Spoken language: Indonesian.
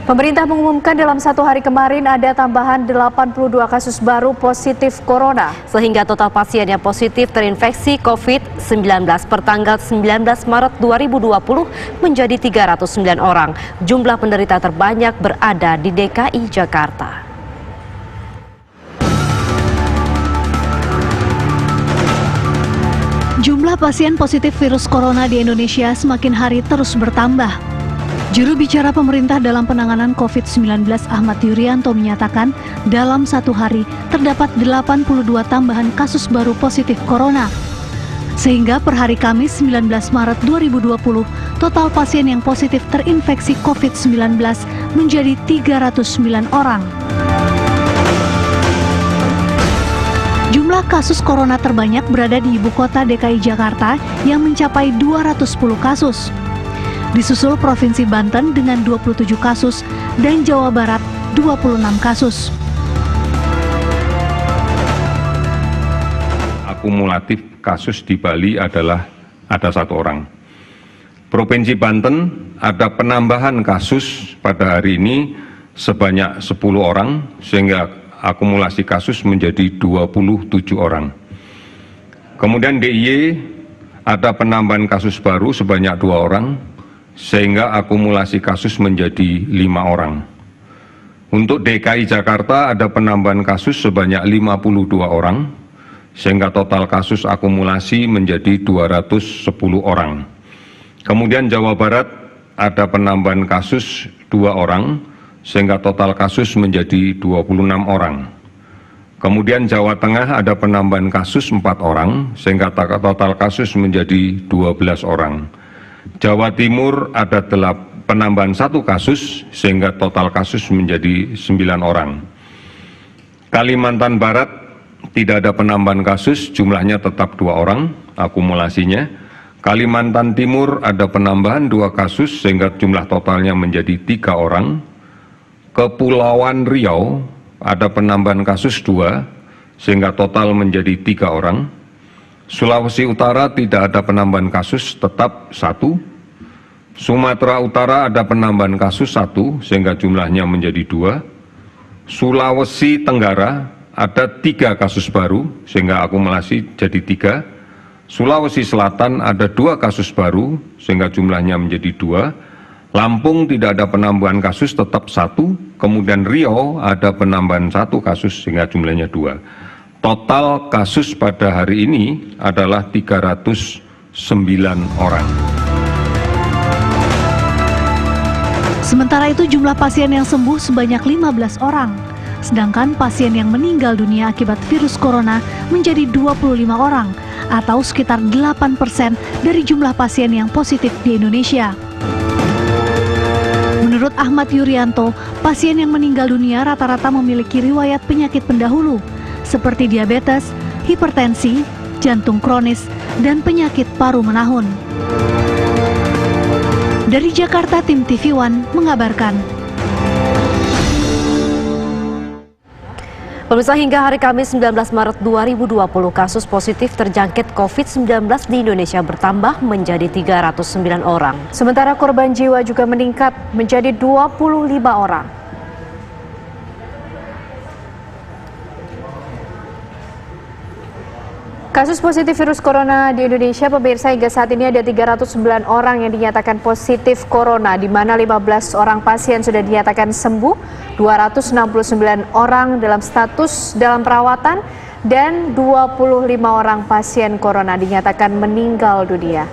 Pemerintah mengumumkan dalam satu hari kemarin ada tambahan 82 kasus baru positif corona. Sehingga total pasien yang positif terinfeksi COVID-19 per tanggal 19 Maret 2020 menjadi 309 orang. Jumlah penderita terbanyak berada di DKI Jakarta. Jumlah pasien positif virus corona di Indonesia semakin hari terus bertambah. Juru bicara pemerintah dalam penanganan COVID-19 Ahmad Yuryanto menyatakan dalam satu hari terdapat 82 tambahan kasus baru positif corona. Sehingga per hari Kamis 19 Maret 2020, total pasien yang positif terinfeksi COVID-19 menjadi 309 orang. Jumlah kasus corona terbanyak berada di ibu kota DKI Jakarta yang mencapai 210 kasus. Disusul Provinsi Banten dengan 27 kasus dan Jawa Barat 26 kasus. Akumulatif kasus di Bali adalah ada 1 orang. Provinsi Banten ada penambahan kasus pada hari ini sebanyak 10 orang sehingga akumulasi kasus menjadi 27 orang. Kemudian DIY ada penambahan kasus baru sebanyak 2 orang sehingga akumulasi kasus menjadi 5 orang. Untuk DKI Jakarta ada penambahan kasus sebanyak 52 orang sehingga total kasus akumulasi menjadi 210 orang. Kemudian Jawa Barat ada penambahan kasus 2 orang sehingga total kasus menjadi 26 orang. Kemudian Jawa Tengah ada penambahan kasus 4 orang sehingga total kasus menjadi 12 orang. Jawa Timur ada penambahan 1 kasus sehingga total kasus menjadi 9 orang. Kalimantan Barat tidak ada penambahan kasus, jumlahnya tetap 2 orang akumulasinya. Kalimantan Timur ada penambahan 2 kasus sehingga jumlah totalnya menjadi 3 orang. Kepulauan Riau ada penambahan kasus 2 sehingga total menjadi 3 orang. Sulawesi Utara tidak ada penambahan kasus, tetap 1. Sumatera Utara ada penambahan kasus 1 sehingga jumlahnya menjadi 2. Sulawesi Tenggara ada 3 kasus baru sehingga akumulasi jadi 3. Sulawesi Selatan ada 2 kasus baru sehingga jumlahnya menjadi 2. Lampung tidak ada penambahan kasus, tetap 1. Kemudian Riau ada penambahan 1 kasus sehingga jumlahnya 2. Total kasus pada hari ini adalah 309 orang. Sementara itu jumlah pasien yang sembuh sebanyak 15 orang. Sedangkan pasien yang meninggal dunia akibat virus corona menjadi 25 orang atau sekitar 8% dari jumlah pasien yang positif di Indonesia. Menurut Ahmad Yuryanto, pasien yang meninggal dunia rata-rata memiliki riwayat penyakit pendahulu seperti diabetes, hipertensi, jantung kronis, dan penyakit paru menahun. Dari Jakarta, tim TV One mengabarkan. Pemirsa, hingga hari Kamis 19 Maret 2020, kasus positif terjangkit COVID-19 di Indonesia bertambah menjadi 309 orang. Sementara korban jiwa juga meningkat menjadi 25 orang. Kasus positif virus corona di Indonesia, pemirsa, hingga saat ini ada 309 orang yang dinyatakan positif corona, di mana 15 orang pasien sudah dinyatakan sembuh, 269 orang dalam status dalam perawatan, dan 25 orang pasien corona dinyatakan meninggal dunia.